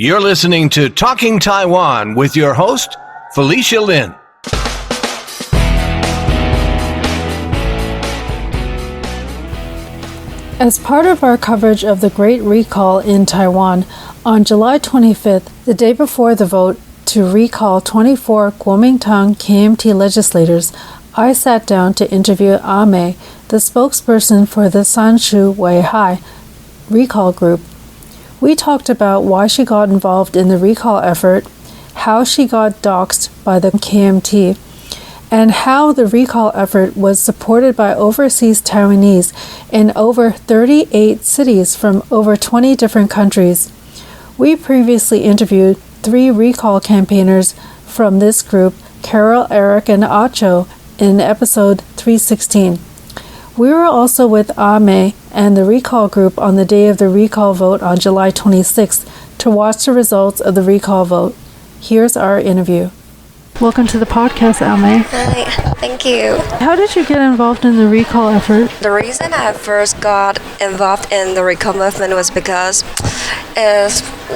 You're listening to Talking Taiwan with your host, Felicia Lin. As part of our coverage of the Great Recall in Taiwan, on July 25th, the day before the vote to recall 24 Kuomintang KMT legislators, I sat down to interview A-Mei, the spokesperson for the山除薇害recall group. We talked about why she got involved in the recall effort, how she got doxed by the KMT, and how the recall effort was supported by overseas Taiwanese in over 38 cities from over 20 different countries. We previously interviewed 3 recall campaigners from this group, Carol, Eric, and Acho, in episode 316. We were also with A-Mei and the recall group on the day of the recall vote on July 26th to watch the results of the recall vote. Here's our interview. Welcome to the podcast, A-Mei. Hi, thank you. How did you get involved in the recall effort? The reason I first got involved in the recall movement was because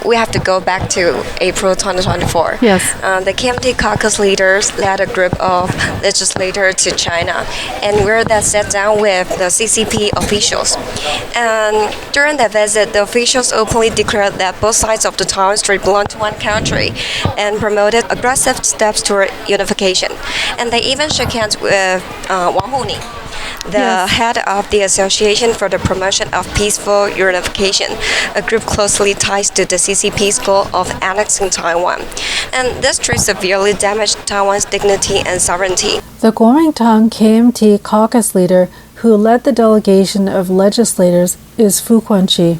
we have to go back to April 2024. Yes. The KMT caucus leaders led a group of legislators to China, and we're that sat down with the CCP officials. And during that visit, the officials openly declared that both sides of the Taiwan Strait belong to one country and promoted aggressive steps toward unification. And they even shook hands with Wang Huni, the head of the Association for the Promotion of Peaceful Unification, a group closely tied to the CCP's goal of annexing Taiwan. And this trip severely damaged Taiwan's dignity and sovereignty. The Kuomintang KMT caucus leader who led the delegation of legislators is Fu Guanqi,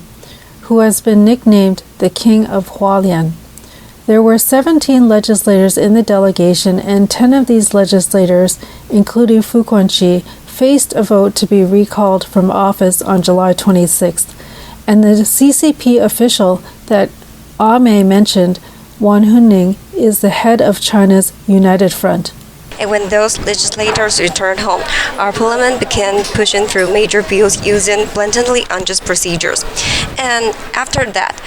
who has been nicknamed the King of Hualien. There were 17 legislators in the delegation, and 10 of these legislators, including Fu Guanqi, faced a vote to be recalled from office on July 26th. And the CCP official that A-Mei mentioned, Wang Huni, is the head of China's United Front. And when those legislators returned home, our parliament began pushing through major bills using blatantly unjust procedures. And after that,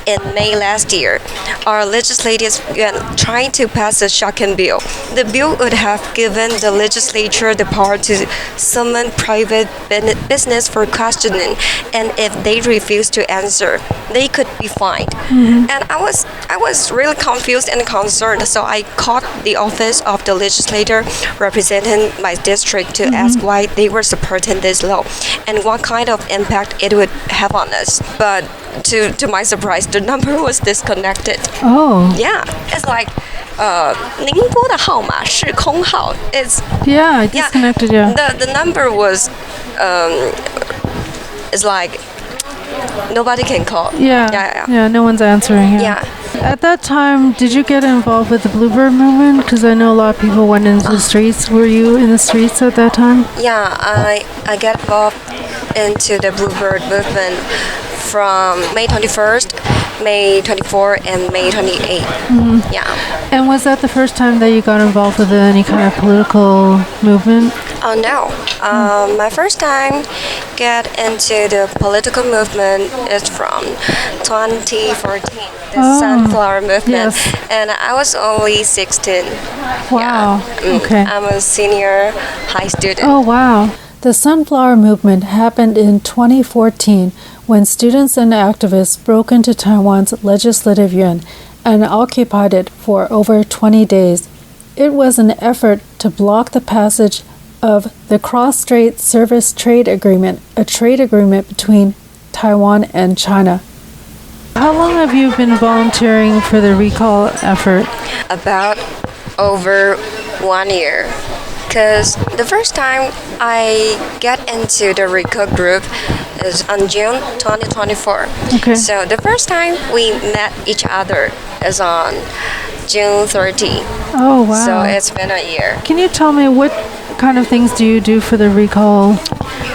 in May last year, our legislators began trying to pass a shocking bill. The bill would have given the legislature the power to summon private business for questioning, and if they refused to answer, they could be fined. Mm-hmm. And I was really confused and concerned, so I called the office of the legislator representing my district to ask why they were supporting this law and what kind of impact it would have on us. But to my surprise, the number was disconnected. Oh. Yeah, it's like 您拨的号码是空号. It's disconnected. Yeah. The number was it's like nobody can call. Yeah, no one's answering. Yeah. At that time, did you get involved with the Bluebird movement? Because I know a lot of people went into the streets. Were you in the streets at that time? Yeah, I got involved into the Bluebird movement from May 21st, May 24, and May 28. Mm-hmm. Yeah. And was that the first time that you got involved with any kind of political movement? Oh, no. My first time get into the political movement is from 2014, the Sunflower Movement. Yes. And I was only 16. Wow. Yeah. Okay. I'm a senior high student. Oh, wow. The Sunflower Movement happened in 2014 when students and activists broke into Taiwan's legislative yuan and occupied it for over 20 days. It was an effort to block the passage of the Cross-Strait Service Trade Agreement, a trade agreement between Taiwan and China. How long have you been volunteering for the recall effort? About over 1 year. Because the first time I get into the recall group is on June 2024. Okay. So the first time we met each other is on June 30. Oh, wow. So it's been a year. Can you tell me what kind of things do you do for the recall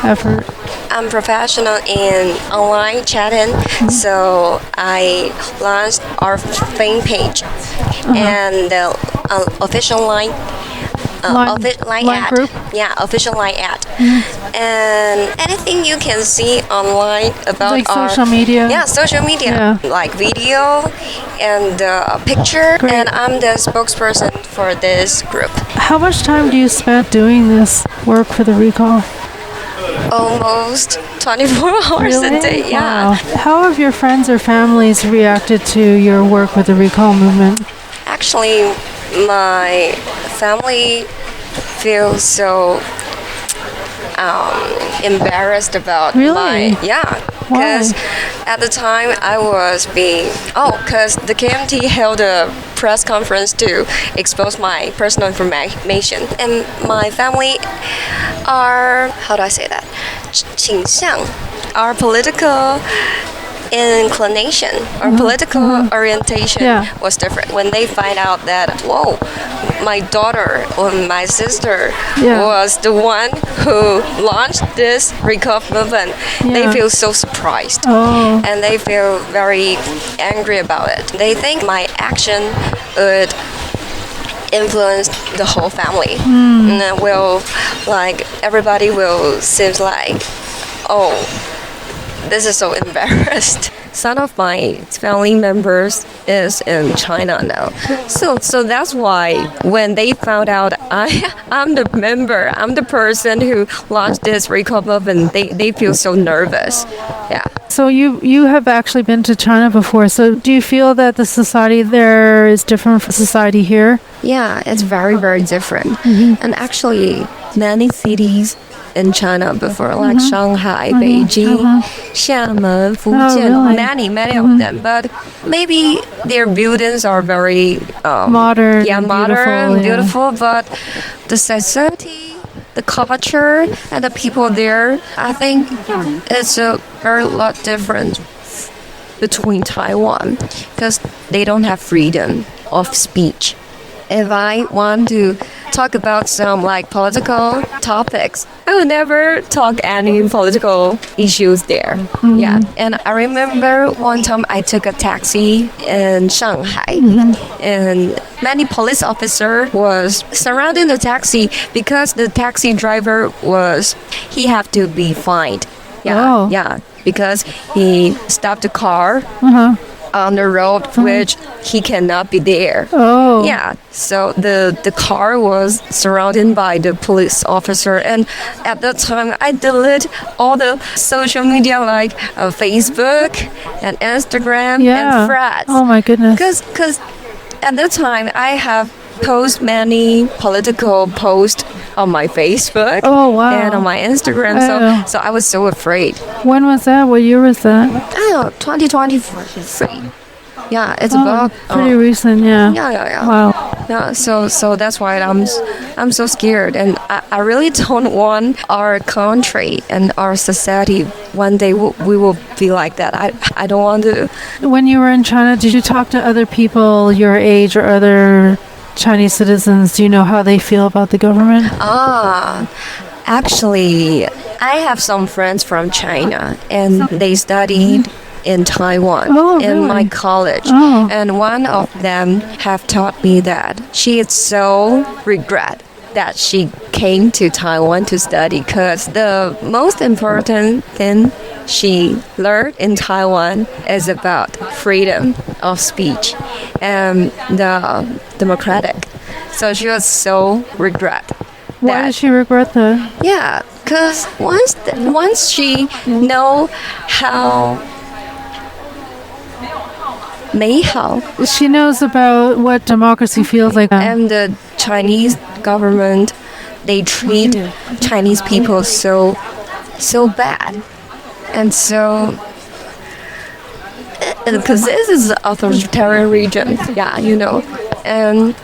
effort? I'm professional in online chatting, so I launched our fan page and the official line line line ad. group? Yeah, official line ad. And anything you can see online about Like our social media? Yeah, social media, Yeah. like video and picture. Great. And I'm the spokesperson for this group. How much time do you spend doing this work for the recall? Almost 24 hours a day. Yeah. Wow. How have your friends or families reacted to your work with the recall movement? Actually, my family feels so embarrassed about Really? because at the time I was because the KMT held a press conference to expose my personal information, and my family are, how do I say that, 倾向, our political inclination or political orientation was different when they find out that my daughter or my sister was the one who launched this recall movement. They feel so surprised and they feel very angry about it. They think my action would influence the whole family and everybody will seems like, this is so embarrassed. Some of my family members is in China now, so that's why when they found out I'm the person who launched this recall movement, they feel so nervous. Yeah. So you have actually been to China before. So do you feel that the society there is different from society here? Yeah, it's very, very different. And actually, many cities in China before, like Shanghai, Beijing, Xiamen, Fujian, many of them. But maybe their buildings are very modern, beautiful. But the society, the culture, and the people there, I think it's a very lot different between Taiwan because they don't have freedom of speech. If I want to talk about some political topics, I would never talk any political issues there. Yeah, and I remember one time I took a taxi in Shanghai, and many police officer was surrounding the taxi because the taxi driver he had to be fined. Yeah, because he stopped the car on the road which he cannot be there. Yeah, so the car was surrounded by the police officer, and at that time I deleted all the social media like Facebook and Instagram and Threads. Oh my goodness. Because at that time I have post many political posts on my Facebook and on my Instagram, so I was so afraid. When was that? What year was that? I don't know, 2023. Yeah, it's about pretty recent. Yeah. Wow. Yeah, so that's why I'm so scared, and I really don't want our country and our society one day we will be like that. I don't want to. When you were in China, did you talk to other people your age or other Chinese citizens? Do you know how they feel about the government? Actually, I have some friends from China, and they studied in Taiwan in my college. And one of them have taught me that she is so regret that she came to Taiwan to study, because the most important thing she learned in Taiwan is about freedom of speech and the democratic. So she was so regret. Why did she regret that? Yeah, because once she know how she knows about what democracy feels like. And the Chinese government, they treat Chinese people so bad. And so, because this is an authoritarian region, and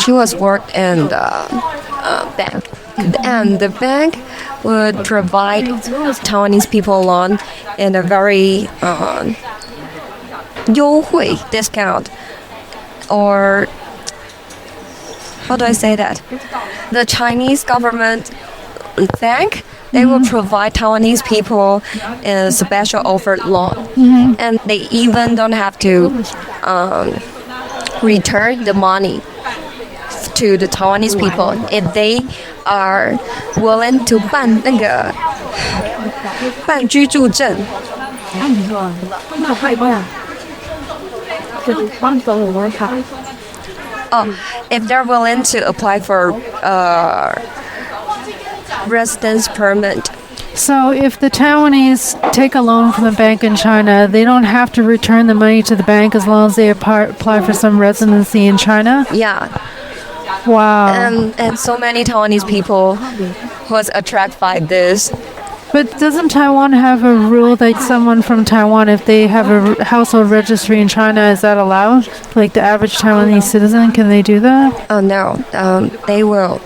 she was worked in the bank. And the bank would provide Taiwanese people loan in a very 优惠 discount, or how do I say that? The Chinese government bank, they will provide Taiwanese people a special offered loan, and they even don't have to return the money to the Taiwanese people if they are willing to 办居住证。If they're willing to apply for residence permit. So if the Taiwanese take a loan from the bank in China, they don't have to return the money to the bank as long as they apply for some residency in China? Yeah. Wow. And so many Taiwanese people was attracted by this. But doesn't Taiwan have a rule that someone from Taiwan, if they have a household registry in China, is that allowed? Like the average Taiwanese citizen, can they do that? Oh no, they will.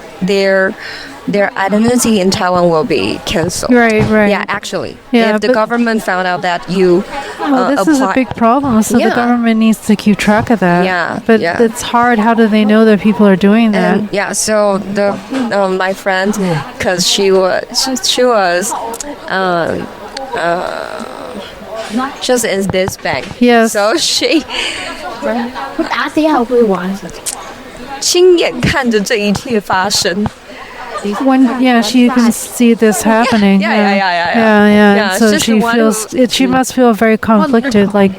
Their identity in Taiwan will be cancelled. Right. Yeah, actually. Yeah, if the government found out that you this is a big problem, so the government needs to keep track of that. Yeah. But it's hard. How do they know that people are doing that? And so the my friend, because she was just in this bank. Yes. So she 亲眼看着这一切发生。When she can see this happening. Yeah. So she feels she must feel very conflicted, like,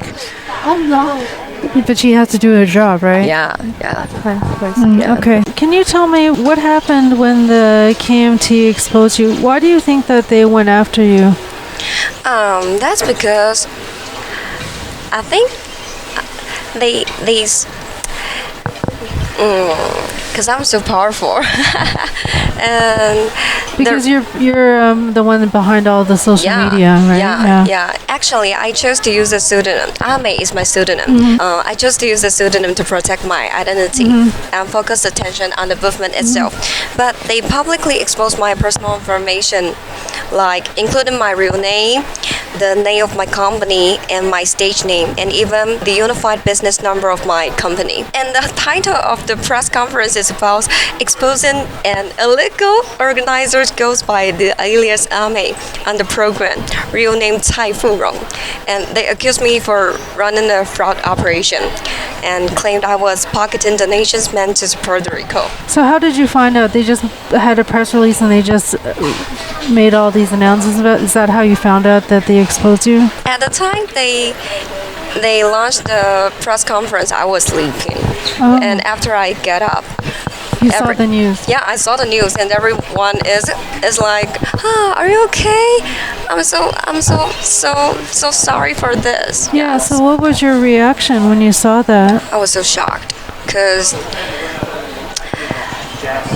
but she has to do her job, right? Yeah. Okay. Can you tell me what happened when the KMT exposed you? Why do you think that they went after you? That's because I think because I'm so powerful, and because you're the one behind all the social media, right? Yeah. Actually, I chose to use a pseudonym. A-Mei is my pseudonym. I chose to use a pseudonym to protect my identity and focus attention on the movement itself. But they publicly exposed my personal information, like including my real name, the name of my company, and my stage name, and even the unified business number of my company. And the title of the press conference is about exposing an illegal organizer goes by the alias A-Mei on the program, real name Cai Furong. And they accused me for running a fraud operation and claimed I was pocketing donations meant to support the recall. So how did you find out? They just had a press release and they just made all these announcements about. Is that how you found out that they exposed you? At the time they launched the press conference, I was sleeping. And after I get up, you saw the news. Yeah, I saw the news, and everyone is like, "Are you okay? I'm so sorry for this." Yeah. So what was your reaction when you saw that? I was so shocked because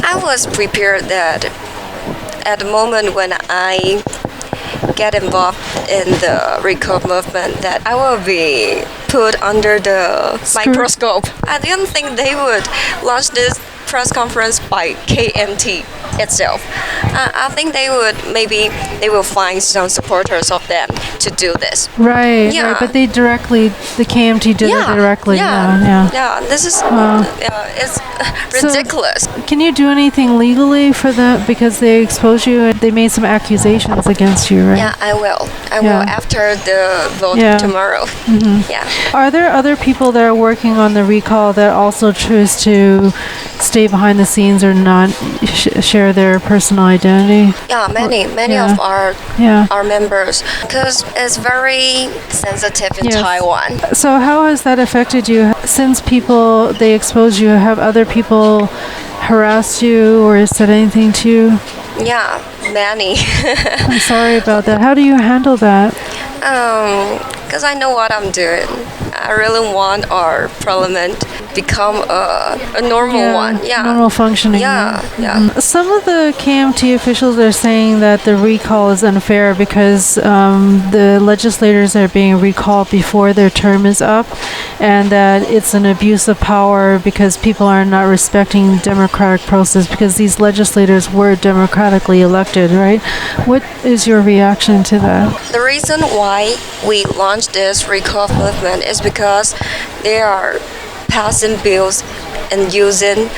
I was prepared that at the moment when I get involved in the recall movement, that I will be put under the microscope. I didn't think they would launch this press conference by KMT itself. I think they will find some supporters of them to do this. Right. But the KMT did it directly. Yeah. This is it's ridiculous. So, can you do anything legally for them because they exposed you and they made some accusations against you, right? Yeah, I will. I will after the vote tomorrow. Yeah. Are there other people that are working on the recall that also choose to stay behind the scenes or not share their personal identity? Yeah, many of our members, because it's very sensitive in Taiwan. So how has that affected you since they exposed you? Have other people harassed you or said anything to you? Yeah, many. I'm sorry about that. How do you handle that? Because I know what I'm doing. I really want our parliament become a normal one. Normal functioning. Some of the KMT officials are saying that the recall is unfair because the legislators are being recalled before their term is up, and that it's an abuse of power because people are not respecting democratic process because these legislators were democratically elected, right? What is your reaction to that? The reason why we launched this recall movement is because they are passing bills and using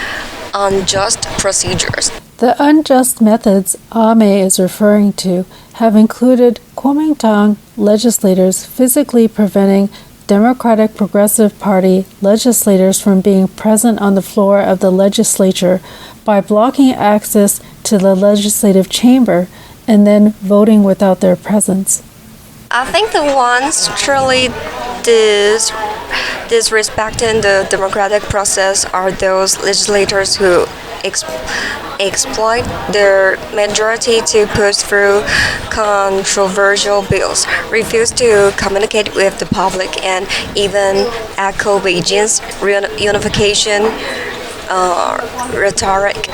unjust procedures. The unjust methods A-Mei is referring to have included Kuomintang legislators physically preventing Democratic Progressive Party legislators from being present on the floor of the legislature by blocking access to the legislative chamber and then voting without their presence. I think the ones truly disrespecting the democratic process are those legislators who exploit their majority to push through controversial bills, refuse to communicate with the public, and even echo Beijing's reunification rhetoric.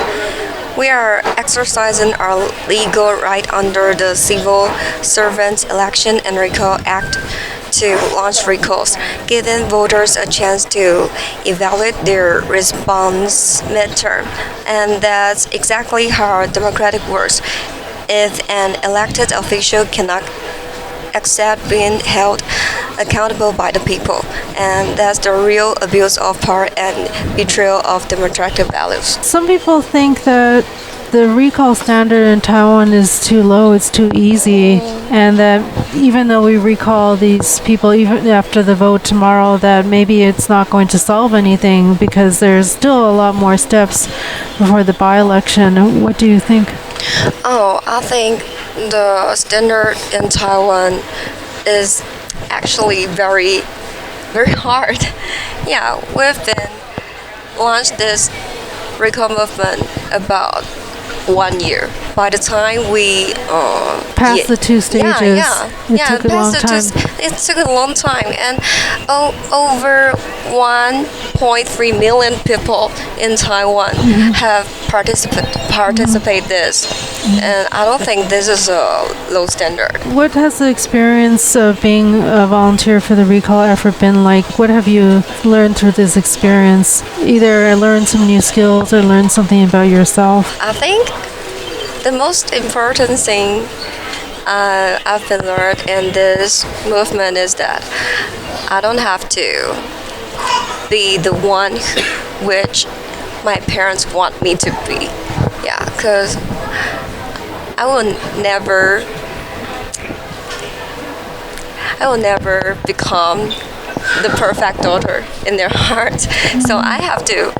We are exercising our legal right under the Civil Servants Election and Recall Act to launch recalls, giving voters a chance to evaluate their response midterm. And that's exactly how democratic works. If an elected official cannot accept being held accountable by the people, and that's the real abuse of power and betrayal of democratic values. Some people think that the recall standard in Taiwan is too low, it's too easy, and that even though we recall these people even after the vote tomorrow, that maybe it's not going to solve anything because there's still a lot more steps before the by-election. What do you think? I think the standard in Taiwan is actually very, very hard. Yeah, we've been launched this recall movement about 1 year. By the time we Past the two stages, it took a long time. It took a long time, and over 1.3 million people in Taiwan have participate this, and I don't think this is a low standard. What has the experience of being a volunteer for the recall effort been like? What have you learned through this experience? Either learned some new skills or learned something about yourself? I think the most important thing I've been learned in this movement is that I don't have to be the one which my parents want me to be. Yeah, because I will never become the perfect daughter in their hearts. So I have to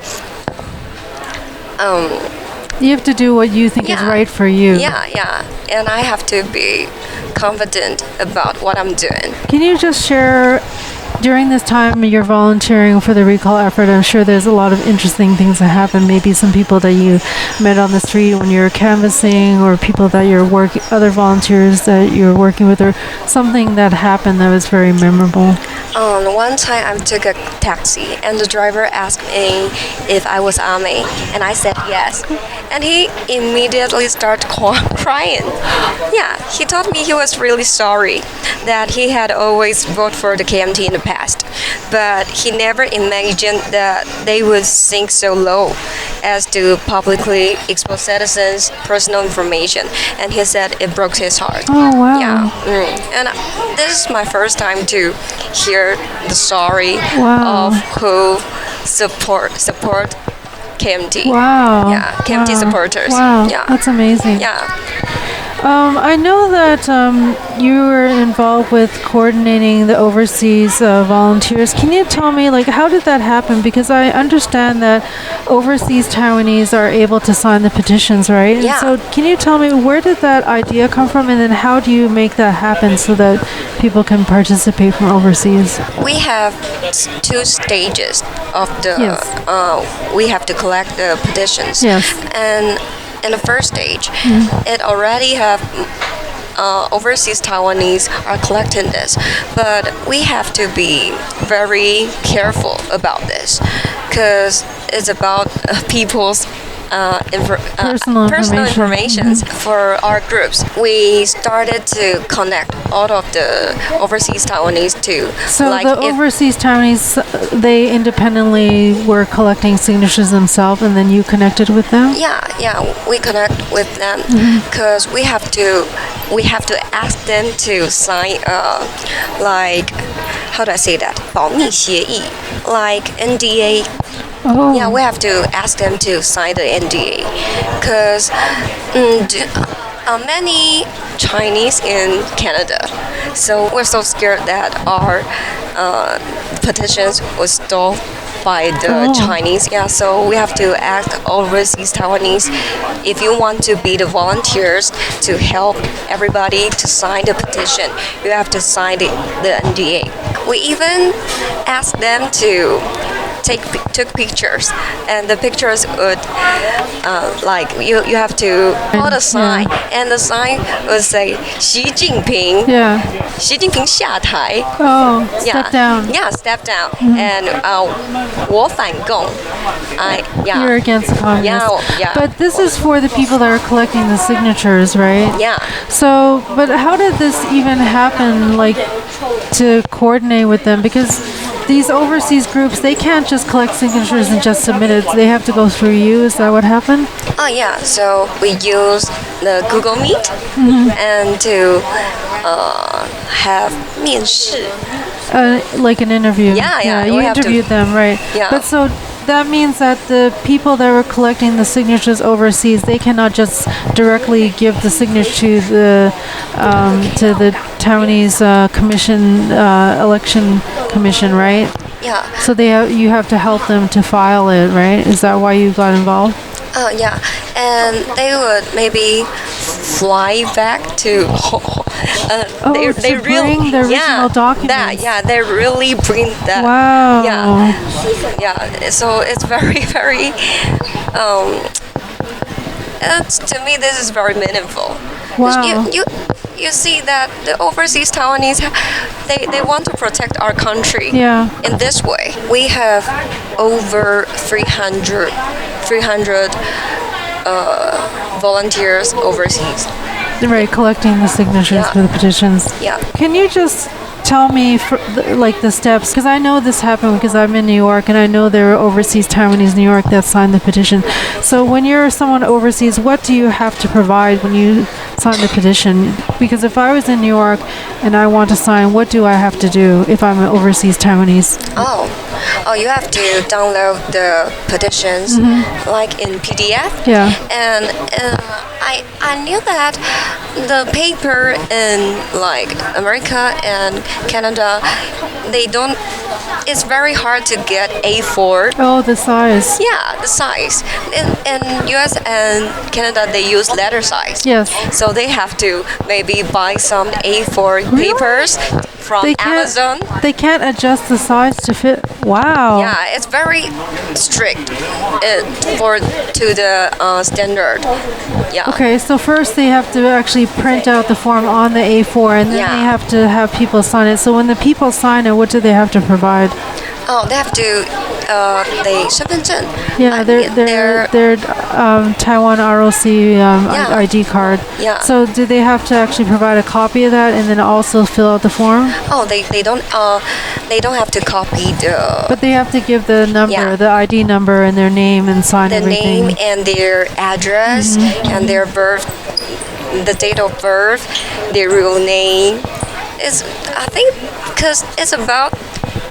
you have to do what you think is right for you. Yeah. And I have to be confident about what I'm doing. Can you just share, during this time you're volunteering for the recall effort, I'm sure there's a lot of interesting things that happen. Maybe some people that you met on the street when you were canvassing, or people that other volunteers that you're working with, or something that happened that was very memorable. One time I took a taxi and the driver asked me if I was A-Mei, and I said yes. And he immediately started crying. Yeah, he told me he was really sorry that he had always voted for the KMT in the past, but he never imagined that they would sink so low as to publicly expose citizens' personal information. And he said it broke his heart. Oh, wow. Yeah. And this is my first time to hear the story Wow. of who support KMT. Wow. Yeah, KMT supporters. Wow. Yeah. That's amazing. Yeah. I know that you were involved with coordinating the overseas volunteers. Can you tell me, how did that happen? Because I understand that overseas Taiwanese are able to sign the petitions, right? Yeah. And so can you tell me, where did that idea come from, and then how do you make that happen so that people can participate from overseas? We have two stages of the. Yes. We have to collect the petitions. Yes. And in the first stage, it already have overseas Taiwanese are collecting this, but we have to be very careful about this because it's about people's personal information for our groups. We started to connect all of the overseas Taiwanese to. So the overseas Taiwanese, they independently were collecting signatures themselves, and then you connected with them? Yeah, we connect with them because we have to ask them to sign how do I say that? 保密协议, like NDA. Oh. Yeah, we have to ask them to sign the NDA because many Chinese in Canada, so we're so scared that our petitions was stolen by the Chinese. Yeah, so we have to ask overseas Taiwanese if you want to be the volunteers to help everybody to sign the petition. You have to sign the NDA. We even asked them to took pictures, and the pictures would like you have to hold a sign, and the sign would say 习近平 Yeah. 习近平下台 Oh, step down. Yeah, step down. And 我反共 You're against the communists. Yeah. But this is for the people that are collecting the signatures, right? Yeah. So, but how did this even happen, like, to coordinate with them? Because these overseas groups, they can't just collect signatures and just submit it. They have to go through you. Is that what happened? Oh yeah, so we use the Google Meet and to have 面试. Like an interview. Yeah, You we have to- interviewed them, right? Yeah. But so that means that the people that were collecting the signatures overseas, they cannot just directly give the signature to the Taiwanese commission, election commission, right? Yeah. So you have to help them to file it, right? Is that why you got involved? Yeah, and they would maybe fly back to. They to bring the original documents. They really bring that. Wow. Yeah. So it's very, very. To me, this is very meaningful. Wow. You see that the overseas Taiwanese, they want to protect our country. Yeah. In this way, we have over 300 volunteers overseas. Right, collecting the signatures for the petitions. Yeah. Can you just tell me the steps? Because I know this happened because I'm in New York, and I know there are overseas Taiwanese in New York that signed the petition. So when you're someone overseas, what do you have to provide when you sign the petition? Because if I was in New York and I want to sign, what do I have to do if I'm an overseas Taiwanese? Oh, you have to download the petitions like in PDF. Yeah. And I knew that the paper in like America and Canada, it's very hard to get A4. Oh, the size. Yeah, the size. In US and Canada, they use letter size. Yes. So they have to maybe buy some A4 papers from Amazon. They can't adjust the size to fit. Wow. Yeah, it's very strict to the standard. Yeah. Okay, so first they have to actually print out the form on the A4, and then they have to have people sign it. So when the people sign it, what do they have to provide? Oh, they have to they 身份证. Yeah, their Taiwan ROC ID card. Yeah. So do they have to actually provide a copy of that and then also fill out the form? Oh, they don't have to copy the. But they have to give the number, the ID number, and their name and sign everything. The name and their address and their birth, the date of birth, their real name. I think because it's about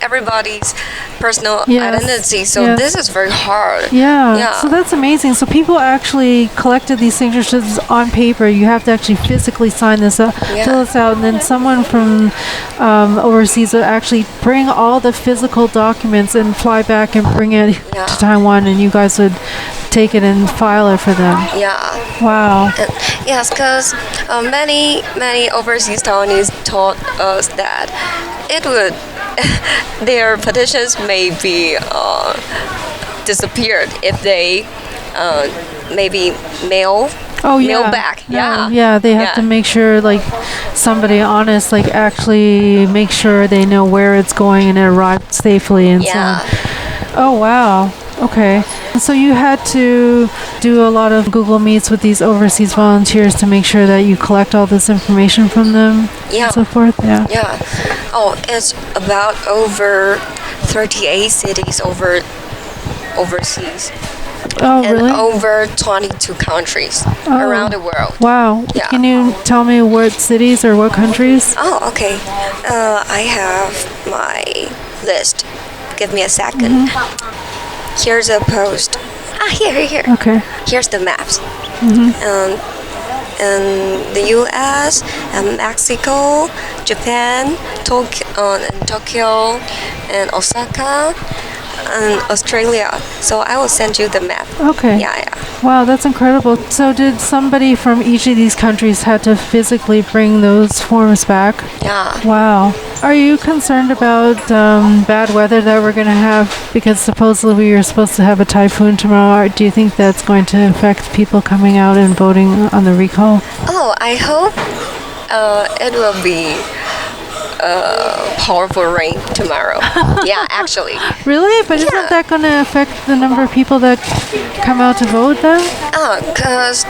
everybody's personal identity, so this is very hard. Yeah, so that's amazing. So people actually collected these signatures on paper. You have to actually physically sign this up, fill this out, and then someone from overseas will actually bring all the physical documents and fly back and bring it to Taiwan, and you guys would take it and file it for them. Yeah. Wow. Yes, because many overseas Taiwanese told us that it would their petitions may be disappeared if they maybe mail back. Yeah, they have to make sure like somebody honest like actually make sure they know where it's going and it arrived safely and so on. Oh wow. Okay. So you had to do a lot of Google Meets with these overseas volunteers to make sure that you collect all this information from them and so forth? Yeah. Oh, it's about over 38 cities overseas. Oh, and really? over 22 countries around the world. Wow. Yeah. Can you tell me what cities or what countries? Oh, okay. I have my list. Give me a second. Here's a post. Here. Okay. Here's the maps. in the U.S. and Mexico, Japan, Tokyo, and Osaka, and Australia. So I will send you the map. Okay. Yeah. Wow, that's incredible. So did somebody from each of these countries had to physically bring those forms back? Yeah. Wow. Are you concerned about bad weather that we're going to have? Because supposedly we are supposed to have a typhoon tomorrow. Do you think that's going to affect people coming out and voting on the recall? Oh, I hope it will be powerful rain tomorrow. Yeah, actually. Really? But isn't that going to affect the number of people that come out to vote then? Because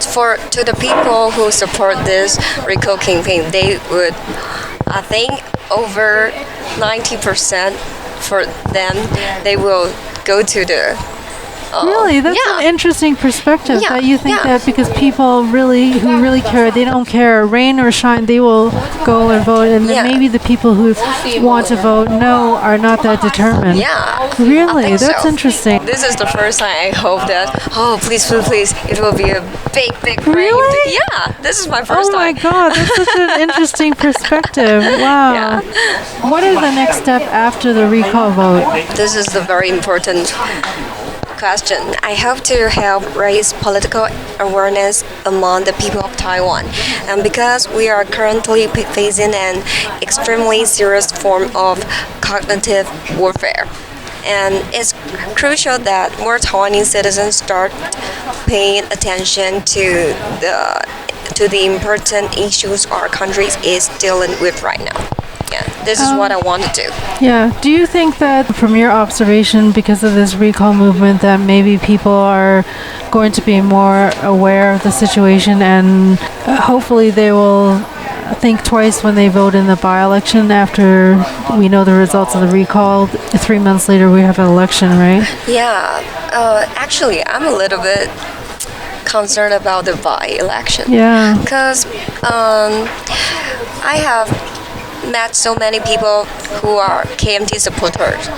to the people who support this recall campaign, they would, I think, over 90% for them, they will go to the Really? That's an interesting perspective, Yeah, that you think yeah. that because people who really care, they don't care, rain or shine, they will go and vote. And then Yeah. maybe the people who want to vote no are not that determined. Yeah. Really? I think That's so. interesting. This is the first time I hope that, please, it will be a big rain. Really? Yeah, this is my first Oh my time. God, that's such an interesting perspective. Wow. Yeah. What is the next step after the recall vote? This is the very important question. I hope to help raise political awareness among the people of Taiwan. And because we are currently facing an extremely serious form of cognitive warfare. And it's crucial that more Taiwanese citizens start paying attention to the important issues our country is dealing with right now. Yeah, this is what I want to do. Yeah. Do you think that from your observation, because of this recall movement, that maybe people are going to be more aware of the situation and hopefully they will think twice when they vote in the by-election after we know the results of the recall? 3 months later, we have an election, right? Yeah, actually, I'm a little bit concerned about the by-election. Yeah. Because I have met so many people who are KMT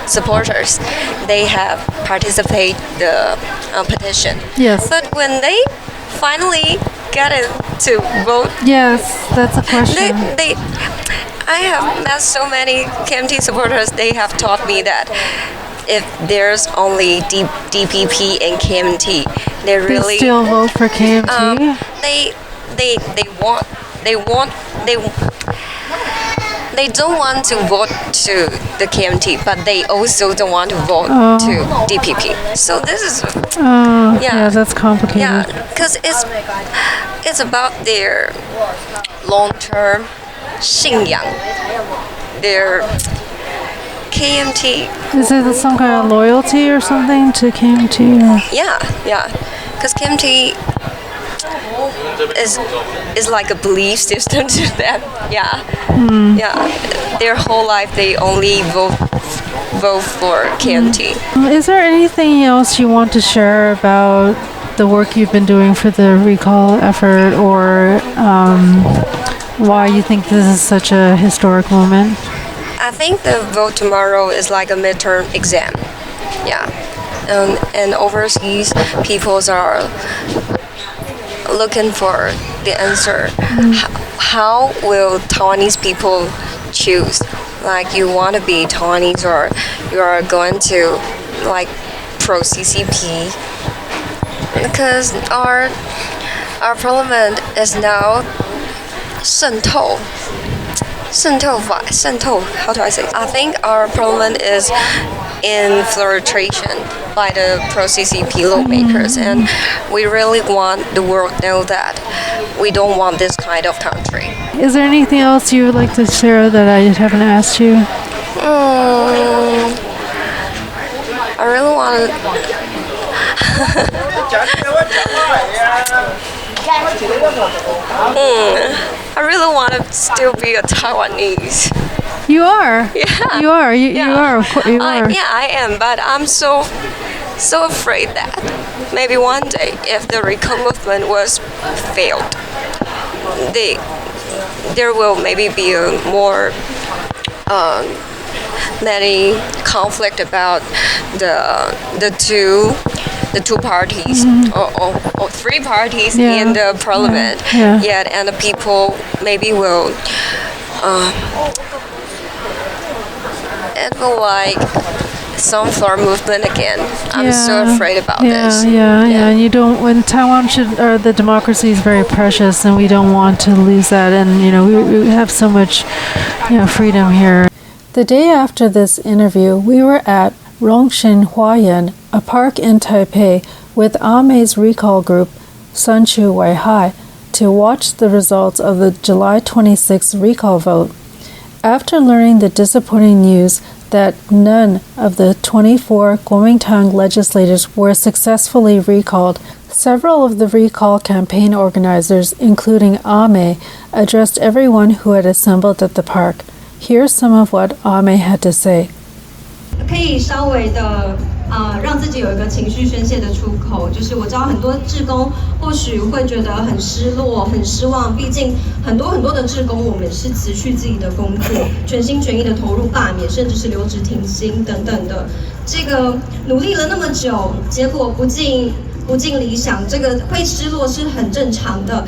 supporters. They have participated the petition. Yes. But when they finally get it to vote, Yes, that's a question. I have met so many KMT supporters. They have taught me that if there's only DPP and KMT, they really still vote for KMT? They don't want to vote to the KMT, but they also don't want to vote to DPP. So this is Yeah, that's complicated. yeah, because it's about their long-term 信仰, their KMT. Is it some kind of loyalty or something to KMT? Or? Yeah, because KMT is like a belief system to them. Yeah. Their whole life they only vote for KMT. Is there anything else you want to share about the work you've been doing for the recall effort, or why you think this is such a historic moment? I think the vote tomorrow is like a midterm exam. Yeah. And overseas peoples are looking for the answer. How will Taiwanese people choose? Like, you want to be Taiwanese, or you are going to like pro CCP? Because our parliament is now 渗透. How do I say? I think our parliament is infiltration by the pro-CCP lawmakers, and we really want the world to know that we don't want this kind of country. Is there anything else you would like to share that I haven't asked you? I really want I really want to still be a Taiwanese. You are. Yeah. You are. You are. Of course, you are. Yeah, I am, but I'm so afraid that maybe one day, if the recall movement was failed, there will maybe be a more many conflict about the two the two parties or three parties Yeah. in the parliament. Yeah. And the people maybe will it will like some floor movement again. I'm so afraid about this. Yeah. And you don't. When Taiwan the democracy is very precious, and we don't want to lose that. And we have so much, freedom here. The day after this interview, we were at Rongshin Huayan, a park in Taipei, with A-Mei's recall group,山除薇害, to watch the results of the July 26 recall vote. After learning the disappointing news that none of the 24 Kuomintang legislators were successfully recalled, several of the recall campaign organizers, including A-Mei, addressed everyone who had assembled at the park. Here's some of what A-Mei had to say. 可以稍微的让自己有一个情绪宣泄的出口，就是我知道很多志工或许会觉得很失落、很失望，毕竟很多的志工我们是辞去自己的工作，全心全意的投入罢免，甚至是留职停薪等等的，这个努力了那么久，结果不尽理想，这个会失落是很正常的。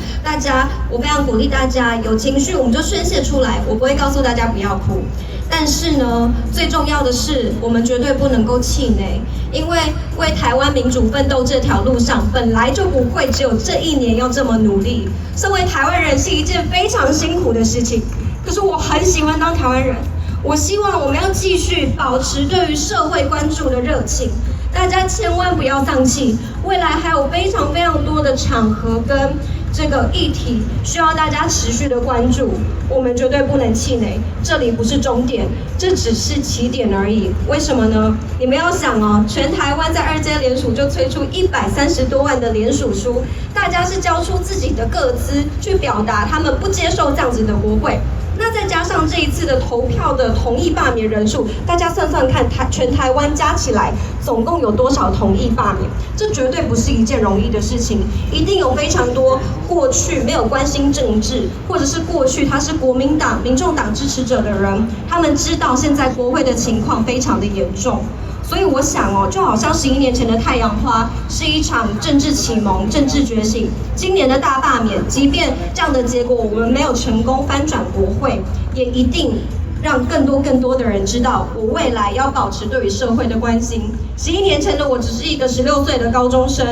我非常鼓励大家有情绪我们就宣泄出来，我不会告诉大家不要哭。但是呢，最重要的是，我们绝对不能够气馁，因为为台湾民主奋斗这条路上，本来就不会只有这一年要这么努力。身为台湾人是一件非常辛苦的事情，可是我很喜欢当台湾人。我希望我们要继续保持对于社会关注的热情，大家千万不要丧气。未来还有非常多的场合跟这个议题需要大家持续的关注，我们绝对不能气馁。这里不是终点，这只是起点而已。为什么呢？你们要想哦，全台湾在2阶联署就催出130多万的联署书，大家是交出自己的个资去表达他们不接受这样子的国会。那再加上这一次的投票的同意罢免人数，大家算算看，全台湾加起来总共有多少同意罢免？这绝对不是一件容易的事情，一定有非常多过去没有关心政治，或者是过去他是国民党、民众党支持者的人，他们知道现在国会的情况非常的严重。所以我想哦，就好像11年前的太阳花是一场政治启蒙、政治觉醒。今年的大罢免，即便这样的结果我们没有成功翻转国会，也一定让更多的人知道，我未来要保持对于社会的关心。11年前的我只是一个16岁的高中生，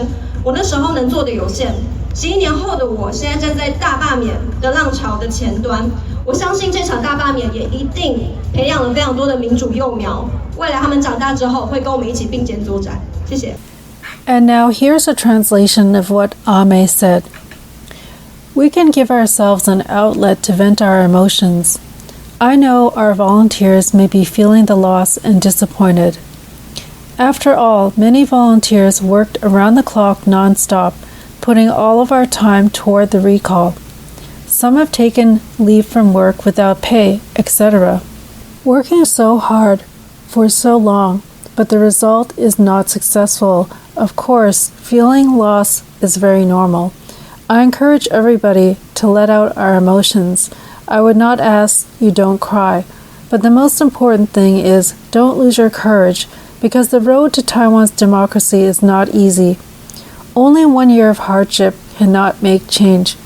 我那时候能做的有限。11年后的我，现在站在大罢免的浪潮的前端。我相信这场大罢免也一定培养了非常多的民主幼苗，未来他们长大之后会跟我们一起并肩作战。谢谢。And now here's a translation of what A-Mei said. We can give ourselves an outlet to vent our emotions. I know our volunteers may be feeling the loss and disappointed. After all, many volunteers worked around the clock nonstop, putting all of our time toward the recall. Some have taken leave from work without pay, etc. Working so hard for so long, but the result is not successful. Of course, feeling loss is very normal. I encourage everybody to let out our emotions. I would not ask you don't cry, but the most important thing is don't lose your courage, because the road to Taiwan's democracy is not easy. Only 1 year of hardship cannot make change.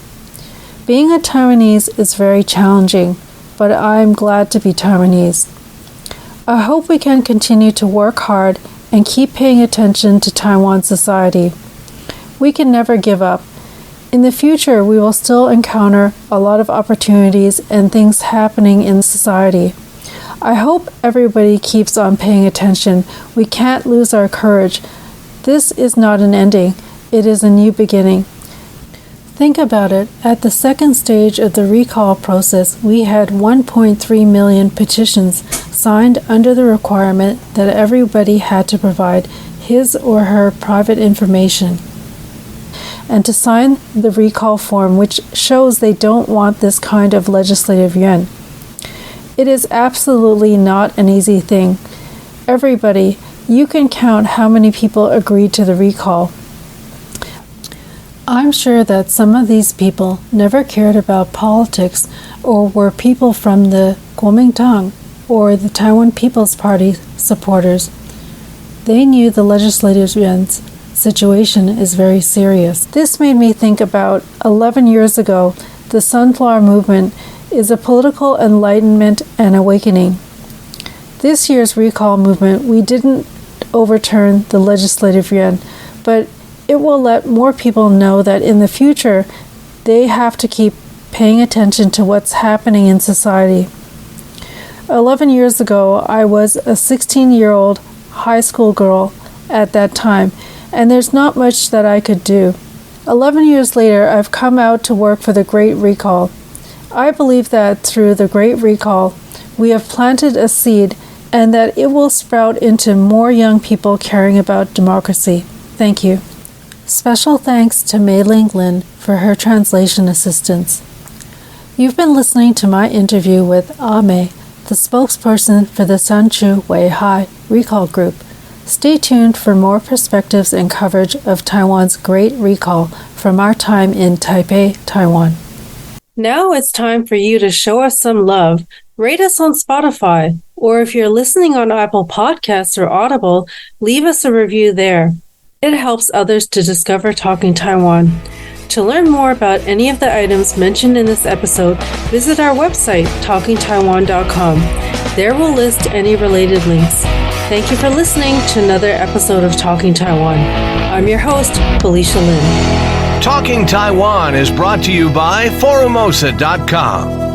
Being a Taiwanese is very challenging, but I'm glad to be Taiwanese. I hope we can continue to work hard and keep paying attention to Taiwan society. We can never give up. In the future, we will still encounter a lot of opportunities and things happening in society. I hope everybody keeps on paying attention. We can't lose our courage. This is not an ending. It is a new beginning. Think about it. At the second stage of the recall process, we had 1.3 million petitions signed under the requirement that everybody had to provide his or her private information and to sign the recall form, which shows they don't want this kind of legislative yuan. It is absolutely not an easy thing. Everybody, you can count how many people agreed to the recall. I'm sure that some of these people never cared about politics or were people from the Kuomintang or the Taiwan People's Party supporters. They knew the legislative yuans, situation is very serious. This made me think about 11 years ago, the Sunflower Movement is a political enlightenment and awakening. This year's recall movement, we didn't overturn the legislative yuan, but it will let more people know that in the future, they have to keep paying attention to what's happening in society. 11 years ago, I was a 16-year-old high school girl at that time, and there's not much that I could do. 11 years later, I've come out to work for the Great Recall. I believe that through the Great Recall, we have planted a seed and that it will sprout into more young people caring about democracy. Thank you. Special thanks to Mei-Ling Lin for her translation assistance. You've been listening to my interview with A-Mei, the spokesperson for the山除薇害recall group. Stay tuned for more perspectives and coverage of Taiwan's Great Recall from our time in Taipei, Taiwan. Now it's time for you to show us some love. Rate us on Spotify, or if you're listening on Apple Podcasts or Audible, leave us a review there. It helps others to discover Talking Taiwan. To learn more about any of the items mentioned in this episode, visit our website, talkingtaiwan.com. There we'll list any related links. Thank you for listening to another episode of Talking Taiwan. I'm your host, Felicia Lin. Talking Taiwan is brought to you by Forumosa.com.